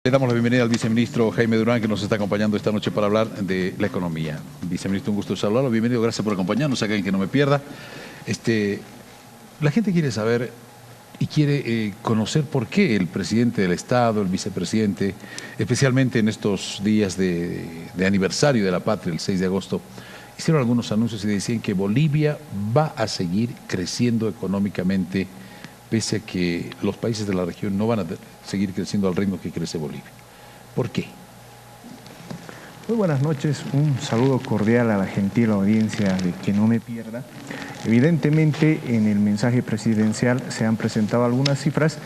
Le damos la bienvenida al viceministro Jaime Durán, que nos está acompañando esta noche para hablar de la economía. Viceministro, un gusto saludarlo. Bienvenido, gracias por acompañarnos acá en Que No Me Pierda. La gente quiere saber y quiere conocer por qué el presidente del Estado, el vicepresidente, especialmente en estos días de aniversario de la patria, el 6 de agosto, hicieron algunos anuncios y decían que Bolivia va a seguir creciendo económicamente, pese a que los países de la región no van a seguir creciendo al ritmo que crece Bolivia. ¿Por qué? Muy buenas noches, un saludo cordial a la gentil audiencia de Que No Me Pierda. Evidentemente, en el mensaje presidencial se han presentado algunas cifras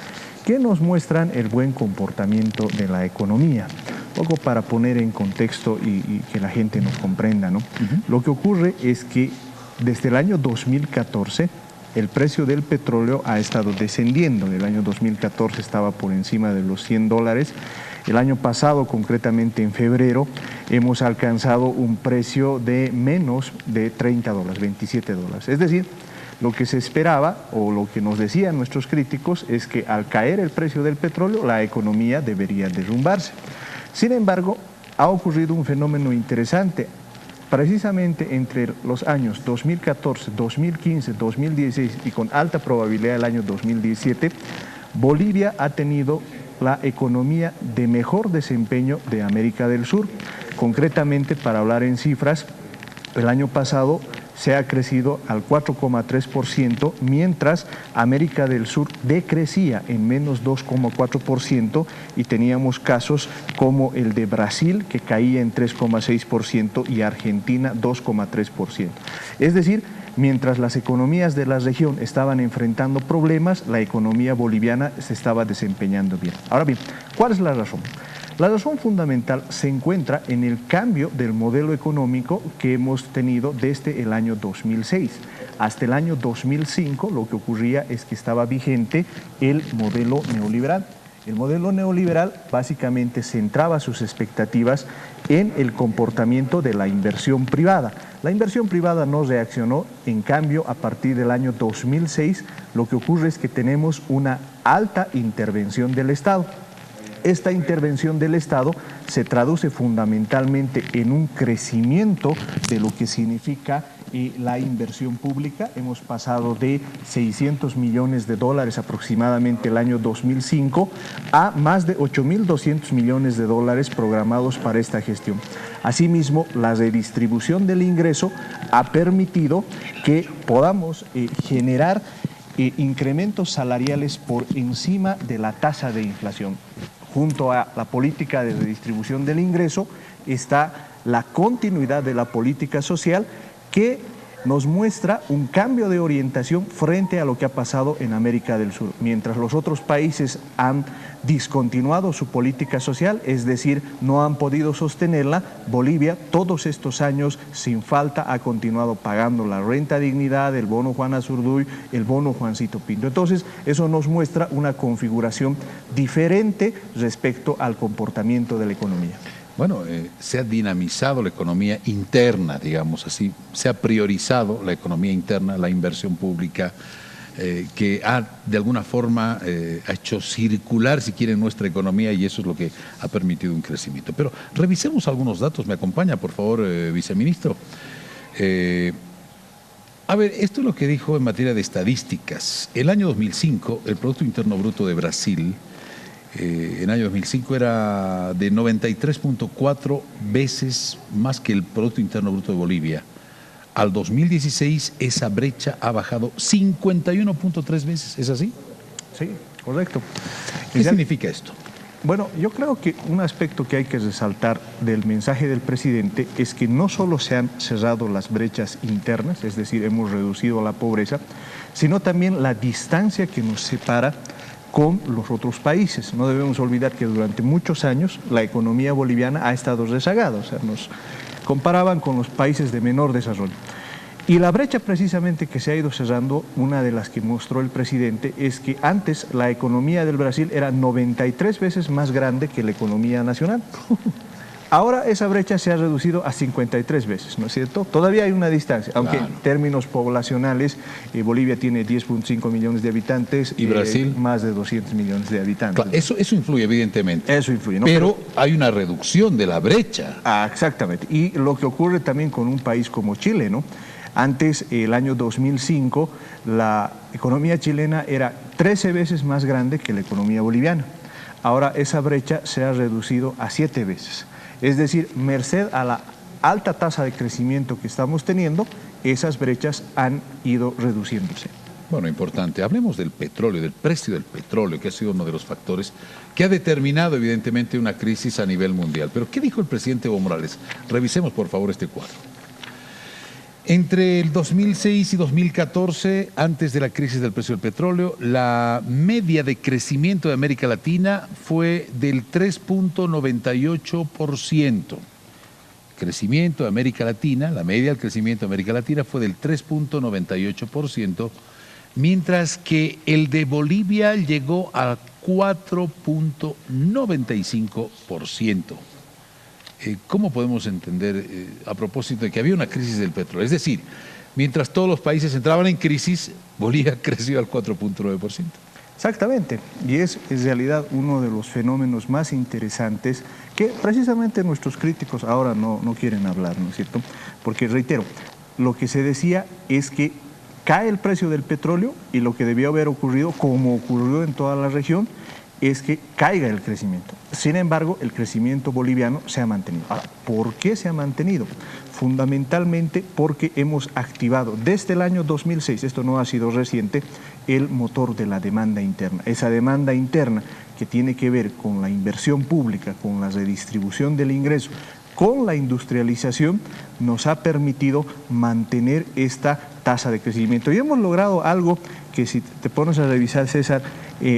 que nos muestran el buen comportamiento de la economía. Un poco para poner en contexto y que la gente nos comprenda, ¿no? Lo que ocurre es que desde el año 2014, el precio del petróleo ha estado descendiendo. En el año 2014 estaba por encima de los $100. El año pasado, concretamente en febrero, hemos alcanzado un precio de menos de $30, $27. Es decir, lo que se esperaba o lo que nos decían nuestros críticos es que al caer el precio del petróleo, la economía debería derrumbarse. Sin embargo, ha ocurrido un fenómeno interesante. Precisamente entre los años 2014, 2015, 2016 y con alta probabilidad el año 2017, Bolivia ha tenido la economía de mejor desempeño de América del Sur. Concretamente, para hablar en cifras, el año pasado se ha crecido al 4,3%, mientras América del Sur decrecía en menos 2,4% y teníamos casos como el de Brasil, que caía en 3,6% y Argentina 2,3%. Es decir, mientras las economías de la región estaban enfrentando problemas, la economía boliviana se estaba desempeñando bien. Ahora bien, ¿cuál es la razón? La razón fundamental se encuentra en el cambio del modelo económico que hemos tenido desde el año 2006. Hasta el año 2005 lo que ocurría es que estaba vigente el modelo neoliberal. El modelo neoliberal básicamente centraba sus expectativas en el comportamiento de la inversión privada. La inversión privada no reaccionó, en cambio, a partir del año 2006, lo que ocurre es que tenemos una alta intervención del Estado. Esta intervención del Estado se traduce fundamentalmente en un crecimiento de lo que significa la inversión pública. Hemos pasado de $600 millones aproximadamente el año 2005 a más de $8.200 millones programados para esta gestión. Asimismo, la redistribución del ingreso ha permitido que podamos generar incrementos salariales por encima de la tasa de inflación. Junto a la política de redistribución del ingreso está la continuidad de la política social que nos muestra un cambio de orientación frente a lo que ha pasado en América del Sur. Mientras los otros países han discontinuado su política social, es decir, no han podido sostenerla, Bolivia todos estos años sin falta ha continuado pagando la renta dignidad, el bono Juan Azurduy, el bono Juancito Pinto. Entonces, eso nos muestra una configuración diferente respecto al comportamiento de la economía. Bueno, se ha dinamizado la economía interna, digamos así, se ha priorizado la economía interna, la inversión pública, que ha de alguna forma ha hecho circular, si quieren, nuestra economía, y eso es lo que ha permitido un crecimiento. Pero revisemos algunos datos, me acompaña, por favor, viceministro. A ver, esto es lo que dijo en materia de estadísticas. El año 2005, el Producto Interno Bruto de Brasil, en el año 2005 era de 93.4 veces más que el Producto Interno Bruto de Bolivia. Al 2016 esa brecha ha bajado 51.3 veces, ¿es así? Sí, correcto. ¿Qué significa esto? Bueno, yo creo que un aspecto que hay que resaltar del mensaje del presidente es que no solo se han cerrado las brechas internas, es decir, hemos reducido la pobreza, sino también la distancia que nos separa con los otros países. No debemos olvidar que durante muchos años la economía boliviana ha estado rezagada, o sea, nos comparaban con los países de menor desarrollo. Y la brecha precisamente que se ha ido cerrando, una de las que mostró el presidente, es que antes la economía del Brasil era 93 veces más grande que la economía nacional. Ahora esa brecha se ha reducido a 53 veces, ¿no es cierto? Todavía hay una distancia, aunque en términos poblacionales Bolivia tiene 10.5 millones de habitantes y Brasil más de 200 millones de habitantes. Claro, eso influye evidentemente. Eso influye, ¿no? Pero hay una reducción de la brecha. Exactamente. Y lo que ocurre también con un país como Chile, ¿no? Antes, el año 2005, la economía chilena era 13 veces más grande que la economía boliviana. Ahora esa brecha se ha reducido a 7 veces. Es decir, merced a la alta tasa de crecimiento que estamos teniendo, esas brechas han ido reduciéndose. Bueno, importante. Hablemos del petróleo, del precio del petróleo, que ha sido uno de los factores que ha determinado evidentemente una crisis a nivel mundial. Pero, ¿qué dijo el presidente Evo Morales? Revisemos, por favor, este cuadro. Entre el 2006 y 2014, antes de la crisis del precio del petróleo, la media de crecimiento de América Latina fue del 3.98%. Crecimiento de América Latina, la media del crecimiento de América Latina fue del 3.98%, mientras que el de Bolivia llegó a 4.95%. ¿Cómo podemos entender a propósito de que había una crisis del petróleo? Es decir, mientras todos los países entraban en crisis, Bolivia creció al 4.9%. Exactamente, y es en realidad uno de los fenómenos más interesantes que precisamente nuestros críticos ahora no quieren hablar, ¿no es cierto? Porque reitero, lo que se decía es que cae el precio del petróleo y lo que debió haber ocurrido, como ocurrió en toda la región, es que caiga el crecimiento. Sin embargo, el crecimiento boliviano se ha mantenido. Ahora, ¿por qué se ha mantenido? Fundamentalmente porque hemos activado desde el año 2006, esto no ha sido reciente, el motor de la demanda interna. Esa demanda interna que tiene que ver con la inversión pública, con la redistribución del ingreso, con la industrialización, nos ha permitido mantener esta tasa de crecimiento. Y hemos logrado algo que, si te pones a revisar, César,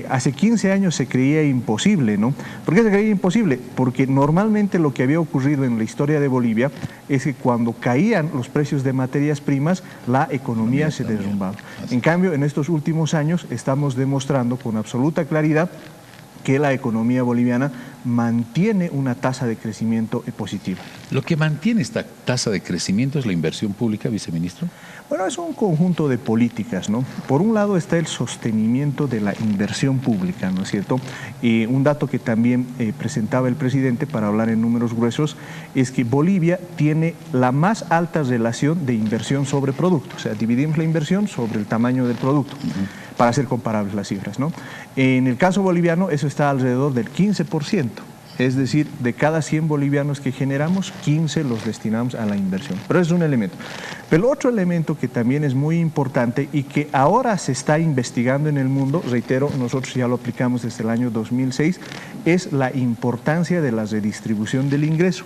hace 15 años se creía imposible, ¿no? ¿Por qué se creía imposible? Porque normalmente lo que había ocurrido en la historia de Bolivia es que cuando caían los precios de materias primas, la economía se derrumbaba. En cambio, en estos últimos años estamos demostrando con absoluta claridad que la economía boliviana mantiene una tasa de crecimiento positiva. ¿Lo que mantiene esta tasa de crecimiento es la inversión pública, viceministro? Bueno, es un conjunto de políticas, ¿no? Por un lado está el sostenimiento de la inversión pública, ¿no es cierto? Un dato que también presentaba el presidente, para hablar en números gruesos, es que Bolivia tiene la más alta relación de inversión sobre producto. O sea, dividimos la inversión sobre el tamaño del producto, para hacer comparables las cifras, ¿no? En el caso boliviano eso está alrededor del 15%. Es decir, de cada 100 bolivianos que generamos, 15 los destinamos a la inversión. Pero es un elemento. Pero el otro elemento que también es muy importante y que ahora se está investigando en el mundo, reitero, nosotros ya lo aplicamos desde el año 2006, es la importancia de la redistribución del ingreso.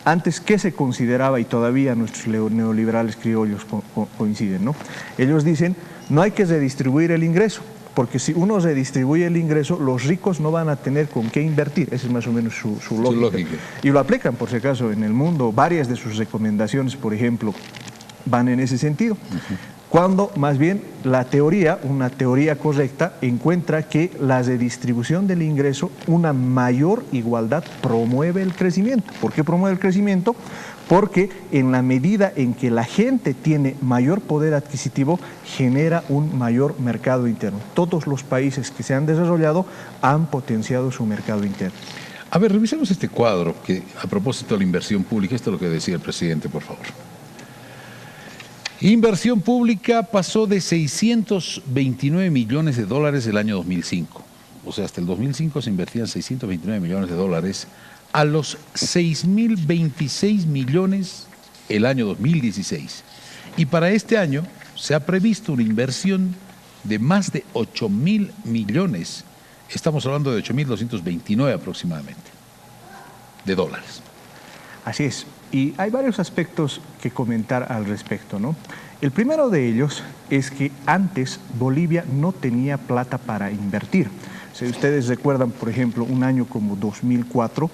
Antes, ¿qué se consideraba? Y todavía nuestros neoliberales criollos coinciden, ¿no? Ellos dicen, no hay que redistribuir el ingreso, porque si uno redistribuye el ingreso, los ricos no van a tener con qué invertir. Esa es más o menos su lógica. Y lo aplican, por si acaso, en el mundo. Varias de sus recomendaciones, por ejemplo, van en ese sentido. Cuando más bien la teoría, una teoría correcta, encuentra que la redistribución del ingreso, una mayor igualdad, promueve el crecimiento. ¿Por qué promueve el crecimiento? Porque en la medida en que la gente tiene mayor poder adquisitivo, genera un mayor mercado interno. Todos los países que se han desarrollado han potenciado su mercado interno. A ver, revisemos este cuadro que, a propósito de la inversión pública, esto es lo que decía el presidente, por favor. Inversión pública pasó de 629 millones de dólares el año 2005. O sea, hasta el 2005 se invertían 629 millones de dólares a los 6.026 millones el año 2016. Y para este año se ha previsto una inversión de más de 8.000 millones. Estamos hablando de 8.229 aproximadamente de dólares. Así es. Y hay varios aspectos que comentar al respecto, ¿no? El primero de ellos es que antes Bolivia no tenía plata para invertir. Si ustedes recuerdan, por ejemplo, un año como 2004,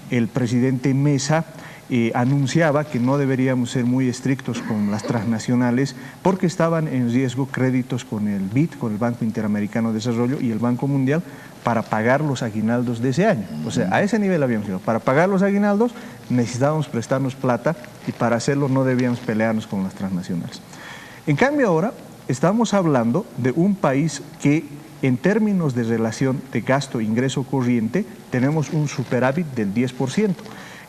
el presidente Mesa anunciaba que no deberíamos ser muy estrictos con las transnacionales porque estaban en riesgo créditos con el BID, con el Banco Interamericano de Desarrollo, y el Banco Mundial, para pagar los aguinaldos de ese año. O sea, a ese nivel habíamos ido. Para pagar los aguinaldos necesitábamos prestarnos plata y para hacerlo no debíamos pelearnos con las transnacionales. En cambio ahora estamos hablando de un país que en términos de relación de gasto-ingreso corriente tenemos un superávit del 10%.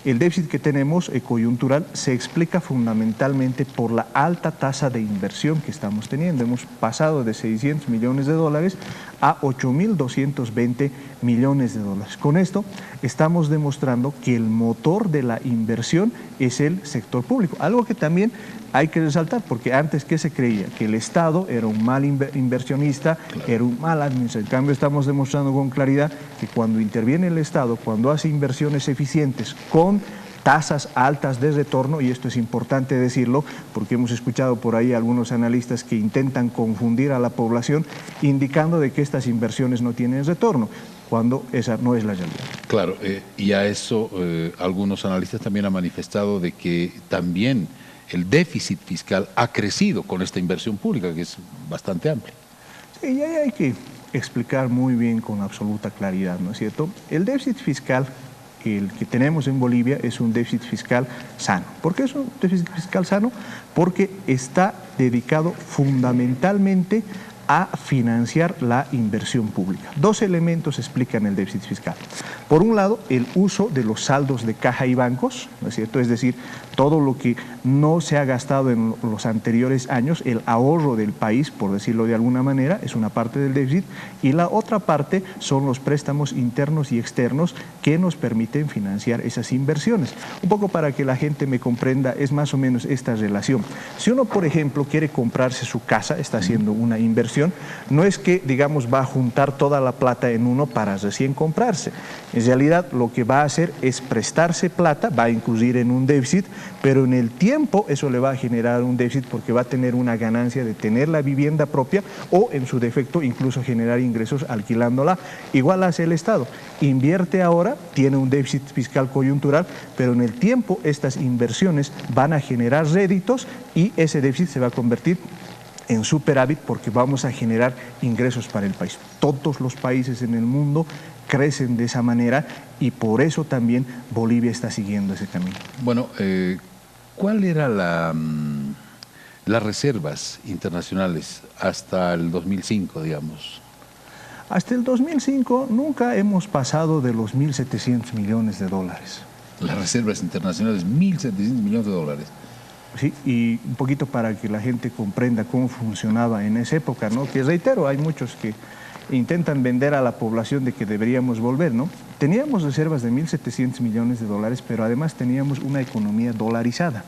El déficit que tenemos coyuntural se explica fundamentalmente por la alta tasa de inversión que estamos teniendo. Hemos pasado de 600 millones de dólares a 8.220 millones de dólares. Con esto estamos demostrando que el motor de la inversión es el sector público, algo que también hay que resaltar, porque antes, ¿qué se creía? Que el Estado era un mal inversionista, era un mal administrador. En cambio, estamos demostrando con claridad que cuando interviene el Estado, cuando hace inversiones eficientes con tasas altas de retorno, y esto es importante decirlo, porque hemos escuchado por ahí algunos analistas que intentan confundir a la población, indicando de que estas inversiones no tienen retorno, cuando esa no es la realidad. Claro, y a eso algunos analistas también han manifestado de que también el déficit fiscal ha crecido con esta inversión pública, que es bastante amplia. Sí, y ahí hay que explicar muy bien con absoluta claridad, ¿no es cierto? El déficit fiscal, el que tenemos en Bolivia, es un déficit fiscal sano. ¿Por qué es un déficit fiscal sano? Porque está dedicado fundamentalmente a financiar la inversión pública. Dos elementos explican el déficit fiscal. Por un lado, el uso de los saldos de caja y bancos, ¿no es cierto? Es decir, todo lo que no se ha gastado en los anteriores años, el ahorro del país, por decirlo de alguna manera, es una parte del déficit, y la otra parte son los préstamos internos y externos que nos permiten financiar esas inversiones. Un poco para que la gente me comprenda, es más o menos esta relación. Si uno, por ejemplo, quiere comprarse su casa, está haciendo una inversión, no es que, digamos, va a juntar toda la plata en uno para recién comprarse. En realidad, lo que va a hacer es prestarse plata, va a incurrir en un déficit, pero en el tiempo eso le va a generar un déficit porque va a tener una ganancia de tener la vivienda propia o, en su defecto, incluso generar ingresos alquilándola. Igual hace el Estado. Invierte ahora, tiene un déficit fiscal coyuntural, pero en el tiempo estas inversiones van a generar réditos y ese déficit se va a convertir en superávit porque vamos a generar ingresos para el país. Todos los países en el mundo crecen de esa manera y por eso también Bolivia está siguiendo ese camino. Bueno, ¿cuál era las reservas internacionales hasta el 2005, digamos? Hasta el 2005 nunca hemos pasado de los 1.700 millones de dólares. Las reservas internacionales, 1.700 millones de dólares. Sí, y un poquito para que la gente comprenda cómo funcionaba en esa época, ¿no? Que reitero, hay muchos que intentan vender a la población de que deberíamos volver, ¿no? Teníamos reservas de 1.700 millones de dólares, pero además teníamos una economía dolarizada.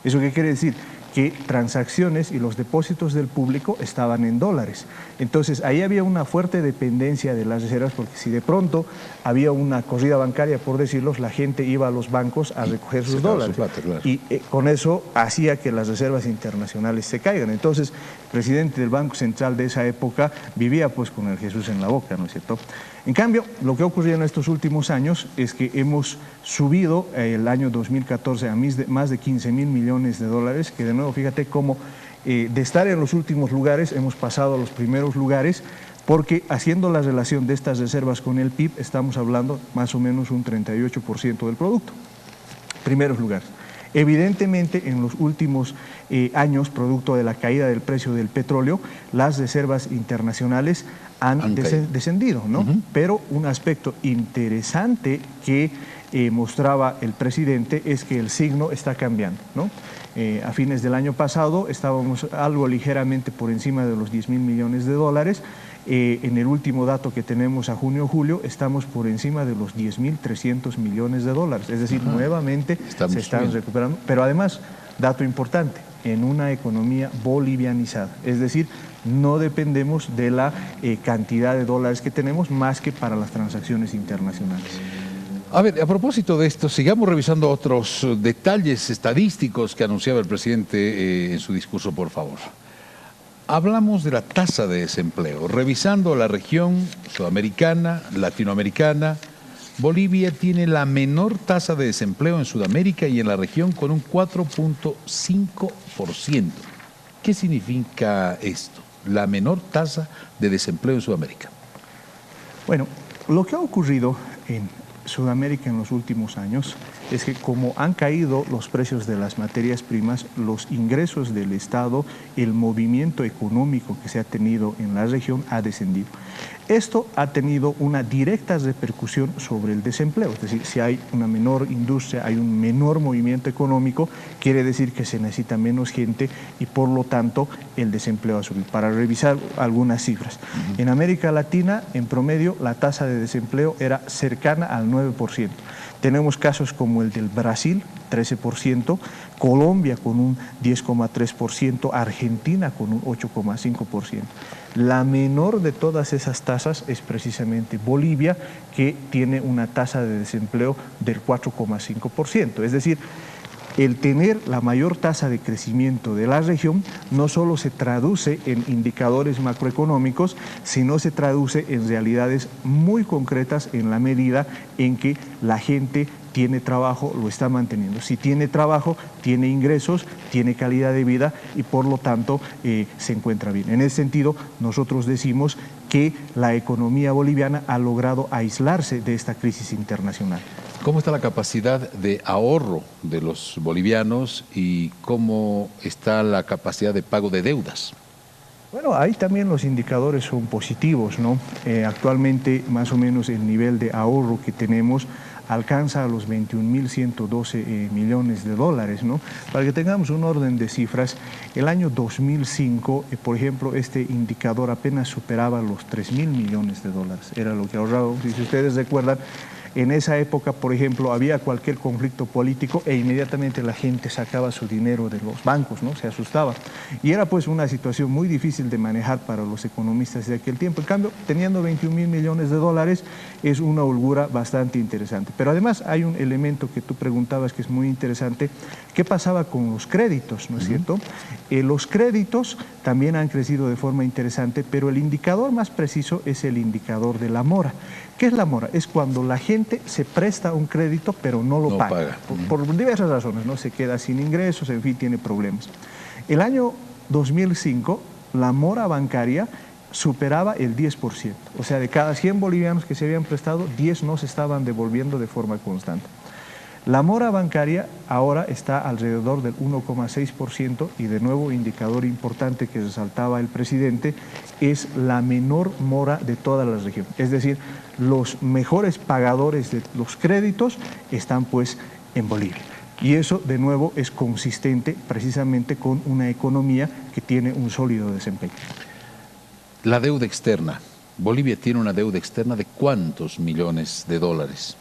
¿Eso qué quiere decir? Que transacciones y los depósitos del público estaban en dólares. Entonces, ahí había una fuerte dependencia de las reservas, porque si de pronto había una corrida bancaria, por decirlo, la gente iba a los bancos a recoger sus dólares. Su plata, claro. Y con eso hacía que las reservas internacionales se caigan. Entonces, el presidente del Banco Central de esa época vivía pues con el Jesús en la boca, ¿no es cierto? En cambio, lo que ha ocurrido en estos últimos años es que hemos subido el año 2014 a más de 15.000 millones de dólares, que de nuevo, fíjate cómo de estar en los últimos lugares hemos pasado a los primeros lugares, porque haciendo la relación de estas reservas con el PIB, estamos hablando más o menos un 38% del producto. Primeros lugares. Evidentemente, en los últimos años, producto de la caída del precio del petróleo, las reservas internacionales han descendido, ¿no? Pero un aspecto interesante que mostraba el presidente es que el signo está cambiando, ¿no? A fines del año pasado estábamos algo ligeramente por encima de los 10.000 millones de dólares. En el último dato que tenemos a junio-julio estamos por encima de los 10.300 millones de dólares. Es decir, nuevamente se están recuperando. Pero además, dato importante, en una economía bolivianizada. Es decir, no dependemos de la cantidad de dólares que tenemos más que para las transacciones internacionales. A ver, a propósito de esto, sigamos revisando otros detalles estadísticos que anunciaba el presidente en su discurso, por favor. Hablamos de la tasa de desempleo. Revisando la región sudamericana, latinoamericana, Bolivia tiene la menor tasa de desempleo en Sudamérica y en la región con un 4.5%. ¿Qué significa esto? La menor tasa de desempleo en Sudamérica. Bueno, lo que ha ocurrido Sudamérica en los últimos años es que como han caído los precios de las materias primas, los ingresos del Estado, el movimiento económico que se ha tenido en la región ha descendido. Esto ha tenido una directa repercusión sobre el desempleo, es decir, si hay una menor industria, hay un menor movimiento económico, quiere decir que se necesita menos gente y por lo tanto el desempleo ha subido. Para revisar algunas cifras, en América Latina en promedio la tasa de desempleo era cercana al 9%. Tenemos casos como el del Brasil, 13%, Colombia con un 10,3%, Argentina con un 8,5%. La menor de todas esas tasas es precisamente Bolivia, que tiene una tasa de desempleo del 4,5%. Es decir, el tener la mayor tasa de crecimiento de la región no solo se traduce en indicadores macroeconómicos, sino se traduce en realidades muy concretas en la medida en que la gente tiene trabajo, lo está manteniendo. Si tiene trabajo, tiene ingresos, tiene calidad de vida y por lo tanto se encuentra bien. En ese sentido, nosotros decimos que la economía boliviana ha logrado aislarse de esta crisis internacional. ¿Cómo está la capacidad de ahorro de los bolivianos y cómo está la capacidad de pago de deudas? Bueno, ahí también los indicadores son positivos, ¿no? Actualmente más o menos el nivel de ahorro que tenemos alcanza a los 21.112 millones de dólares, ¿no? Para que tengamos un orden de cifras, el año 2005, por ejemplo, este indicador apenas superaba los 3.000 millones de dólares, era lo que ahorrábamos. Y si ustedes recuerdan, en esa época, por ejemplo, había cualquier conflicto político e inmediatamente la gente sacaba su dinero de los bancos, ¿no? Se asustaba. Y era pues una situación muy difícil de manejar para los economistas de aquel tiempo. En cambio, teniendo 21.000 millones de dólares es una holgura bastante interesante. Pero además hay un elemento que tú preguntabas que es muy interesante. ¿Qué pasaba con los créditos, no es cierto? Los créditos también han crecido de forma interesante, pero el indicador más preciso es el indicador de la mora. ¿Qué es la mora? Es cuando la gente se presta un crédito pero no lo paga. Por diversas razones, ¿no? Se queda sin ingresos, en fin, tiene problemas. El año 2005, la mora bancaria superaba el 10%. O sea, de cada 100 bolivianos que se habían prestado, 10 no se estaban devolviendo de forma constante. La mora bancaria ahora está alrededor del 1,6% y de nuevo indicador importante que resaltaba el presidente es la menor mora de toda la región. Es decir, los mejores pagadores de los créditos están pues en Bolivia. Y eso de nuevo es consistente precisamente con una economía que tiene un sólido desempeño. La deuda externa. Bolivia tiene una deuda externa de ¿cuántos millones de dólares?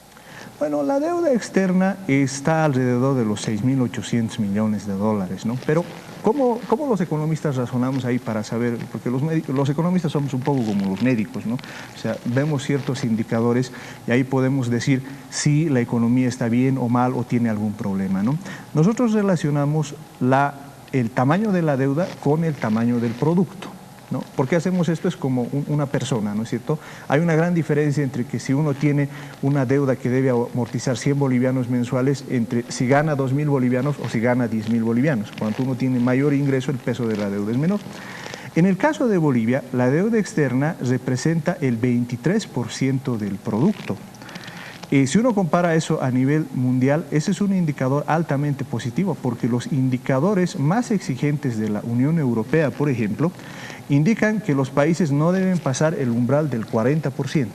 Bueno, la deuda externa está alrededor de los 6.800 millones de dólares, ¿no? Pero ¿cómo los economistas razonamos ahí para saber? Porque los economistas somos un poco como los médicos, ¿no? O sea, vemos ciertos indicadores y ahí podemos decir si la economía está bien o mal o tiene algún problema, ¿no? Nosotros relacionamos el tamaño de la deuda con el tamaño del producto, ¿no? ¿Por qué hacemos esto? Es como una persona, ¿no es cierto? Hay una gran diferencia entre que si uno tiene una deuda que debe amortizar 100 bolivianos mensuales, entre si gana 2.000 bolivianos o si gana 10.000 bolivianos. Cuando uno tiene mayor ingreso, el peso de la deuda es menor. En el caso de Bolivia, la deuda externa representa el 23% del producto. Si uno compara eso a nivel mundial, ese es un indicador altamente positivo, porque los indicadores más exigentes de la Unión Europea, por ejemplo, indican que los países no deben pasar el umbral del 40%.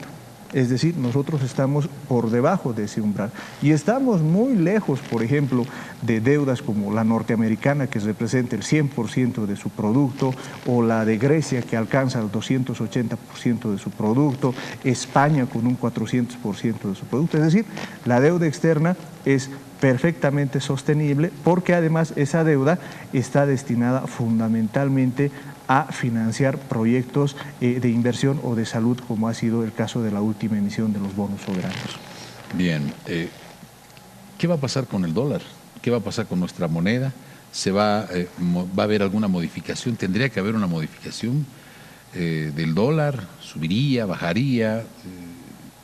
Es decir, nosotros estamos por debajo de ese umbral. Y estamos muy lejos, por ejemplo, de deudas como la norteamericana, que representa el 100% de su producto, o la de Grecia, que alcanza el 280% de su producto, España con un 400% de su producto. Es decir, la deuda externa es perfectamente sostenible porque además esa deuda está destinada fundamentalmente a financiar proyectos de inversión o de salud, como ha sido el caso de la última emisión de los bonos soberanos. Bien, ¿qué va a pasar con el dólar? ¿Qué va a pasar con nuestra moneda? ¿Va a haber alguna modificación? ¿Tendría que haber una modificación del dólar? ¿Subiría? ¿Bajaría?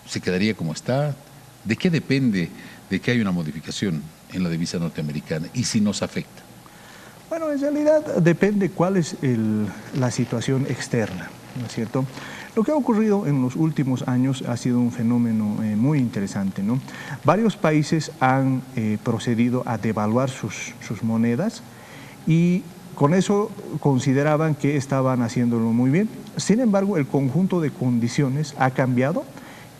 ¿Se quedaría como está? ¿De qué depende de que haya una modificación en la divisa norteamericana y si nos afecta? Bueno, en realidad depende cuál es la situación externa, ¿no es cierto? Lo que ha ocurrido en los últimos años ha sido un fenómeno muy interesante, ¿no? Varios países han procedido a devaluar sus monedas y con eso consideraban que estaban haciéndolo muy bien. Sin embargo, el conjunto de condiciones ha cambiado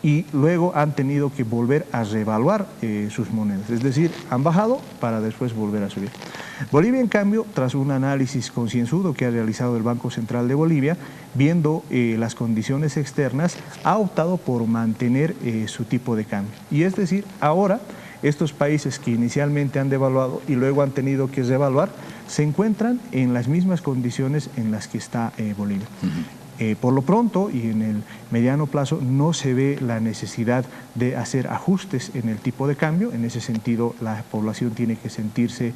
y luego han tenido que volver a revaluar sus monedas. Es decir, han bajado para después volver a subir. Bolivia, en cambio, tras un análisis concienzudo que ha realizado el Banco Central de Bolivia, viendo las condiciones externas, ha optado por mantener su tipo de cambio. Y es decir, ahora estos países que inicialmente han devaluado y luego han tenido que revaluar, se encuentran en las mismas condiciones en las que está Bolivia. Por lo pronto y en el mediano plazo no se ve la necesidad de hacer ajustes en el tipo de cambio. En ese sentido, la población tiene que sentirse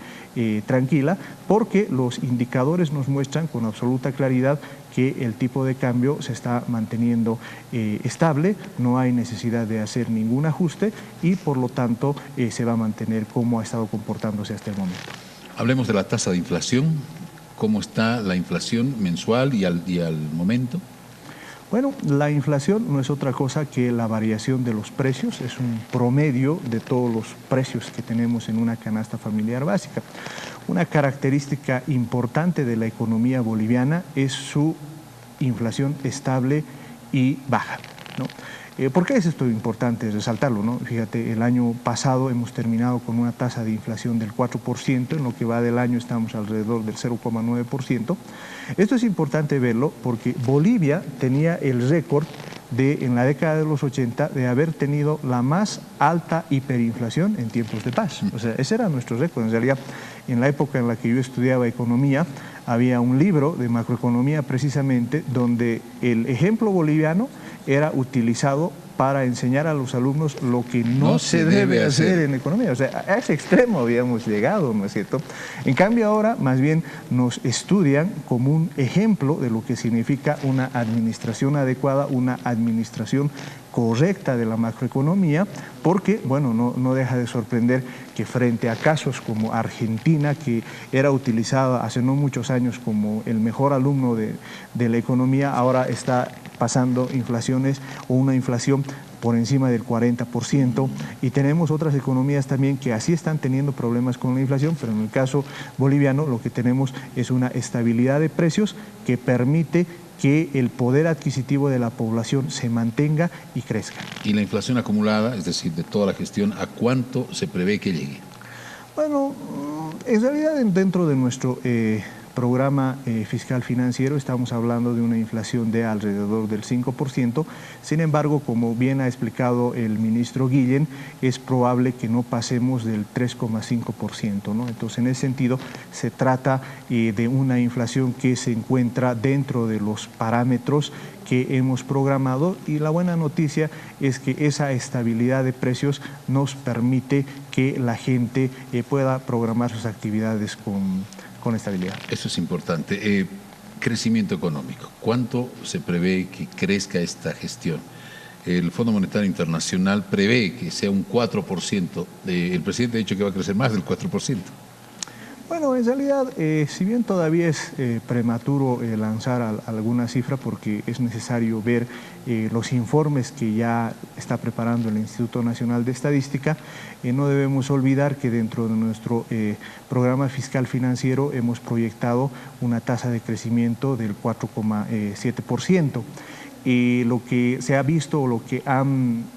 tranquila, porque los indicadores nos muestran con absoluta claridad que el tipo de cambio se está manteniendo estable, no hay necesidad de hacer ningún ajuste y por lo tanto se va a mantener como ha estado comportándose hasta el momento. Hablemos de la tasa de inflación. ¿Cómo está la inflación mensual y al momento? Bueno, la inflación no es otra cosa que la variación de los precios, es un promedio de todos los precios que tenemos en una canasta familiar básica. Una característica importante de la economía boliviana es su inflación estable y baja, ¿no? ¿Por qué es esto importante resaltarlo, ¿no? Fíjate, el año pasado hemos terminado con una tasa de inflación del 4%, en lo que va del año estamos alrededor del 0,9%. Esto es importante verlo porque Bolivia tenía el récord en la década de los 80 de haber tenido la más alta hiperinflación en tiempos de paz. O sea, ese era nuestro récord. En realidad, en la época en la que yo estudiaba economía, había un libro de macroeconomía precisamente donde el ejemplo boliviano era utilizado para enseñar a los alumnos lo que no se debe hacer en economía. O sea, a ese extremo habíamos llegado, ¿no es cierto? En cambio ahora más bien nos estudian como un ejemplo de lo que significa una administración adecuada, una administración correcta de la macroeconomía, porque, bueno, no deja de sorprender que frente a casos como Argentina, que era utilizada hace no muchos años como el mejor alumno de la economía, ahora está pasando inflaciones o una inflación por encima del 40%, y tenemos otras economías también que así están teniendo problemas con la inflación, pero en el caso boliviano lo que tenemos es una estabilidad de precios que permite que el poder adquisitivo de la población se mantenga y crezca. ¿Y la inflación acumulada, es decir, de toda la gestión, a cuánto se prevé que llegue? Bueno, en realidad dentro de nuestro programa fiscal financiero estamos hablando de una inflación de alrededor del 5%, sin embargo, como bien ha explicado el ministro Guillén, es probable que no pasemos del 3,5%, ¿no? Entonces, en ese sentido, se trata de una inflación que se encuentra dentro de los parámetros que hemos programado, y la buena noticia es que esa estabilidad de precios nos permite que la gente pueda programar sus actividades con estabilidad. Eso es importante. Crecimiento económico. ¿Cuánto se prevé que crezca esta gestión? El Fondo Monetario Internacional prevé que sea un 4%. El presidente ha dicho que va a crecer más del 4%. Bueno, en realidad, si bien todavía es prematuro lanzar alguna cifra, porque es necesario ver los informes que ya está preparando el Instituto Nacional de Estadística, no debemos olvidar que dentro de nuestro programa fiscal financiero hemos proyectado una tasa de crecimiento del 4,7%. Lo que se ha visto o lo que han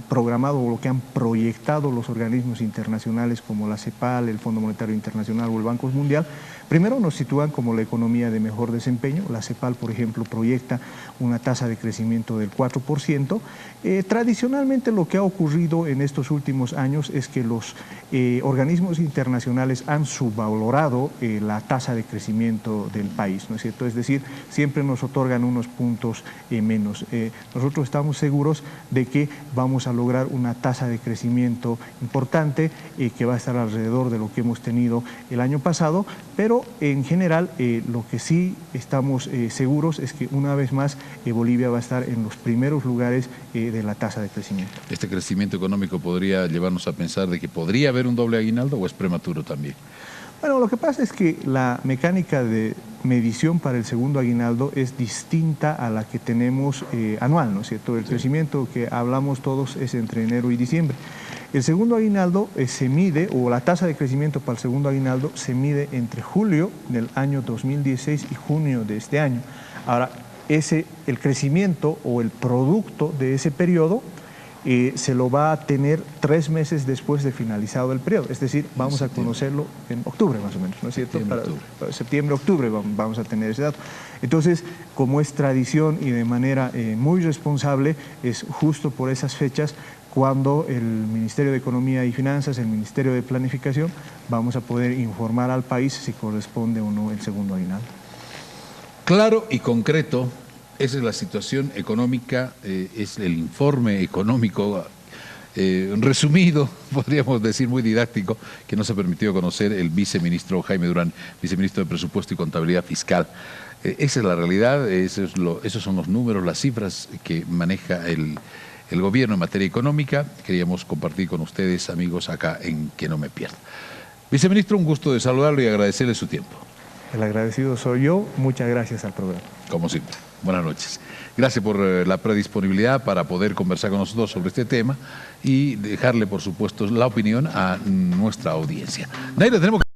programado o lo que han proyectado los organismos internacionales como la CEPAL, el Fondo Monetario Internacional o el Banco Mundial, primero nos sitúan como la economía de mejor desempeño. La CEPAL, por ejemplo, proyecta una tasa de crecimiento del 4%. Tradicionalmente lo que ha ocurrido en estos últimos años es que los organismos internacionales han subvalorado la tasa de crecimiento del país, ¿no es cierto? Es decir, siempre nos otorgan unos puntos menos. Nosotros estamos seguros de que vamos a lograr una tasa de crecimiento importante que va a estar alrededor de lo que hemos tenido el año pasado, pero en general lo que sí estamos seguros es que una vez más Bolivia va a estar en los primeros lugares de la tasa de crecimiento. ¿Este crecimiento económico podría llevarnos a pensar de que podría haber un doble aguinaldo o es prematuro también? Bueno, lo que pasa es que la mecánica de medición para el segundo aguinaldo es distinta a la que tenemos anual, ¿no es cierto? El crecimiento que hablamos todos es entre enero y diciembre. El segundo aguinaldo se mide, o la tasa de crecimiento para el segundo aguinaldo se mide entre julio del año 2016 y junio de este año. Ahora, el crecimiento o el producto de ese periodo se lo va a tener 3 meses después de finalizado el periodo, es decir, vamos a conocerlo en octubre más o menos, ¿no es cierto? Para septiembre, octubre vamos a tener ese dato. Entonces, como es tradición y de manera muy responsable, es justo por esas fechas cuando el Ministerio de Economía y Finanzas, el Ministerio de Planificación, vamos a poder informar al país si corresponde o no el segundo aguinaldo. Claro y concreto. Esa es la situación económica, es el informe económico resumido, podríamos decir muy didáctico, que nos ha permitido conocer el viceministro Jaime Durán, viceministro de Presupuesto y Contabilidad Fiscal. Esa es la realidad, esos son los números, las cifras que maneja el gobierno en materia económica. Queríamos compartir con ustedes, amigos, acá en Que No Me Pierda. Viceministro, un gusto de saludarlo y agradecerle su tiempo. El agradecido soy yo, muchas gracias al programa. Como siempre. Buenas noches. Gracias por la predisponibilidad para poder conversar con nosotros sobre este tema y dejarle, por supuesto, la opinión a nuestra audiencia. Naira, tenemos que...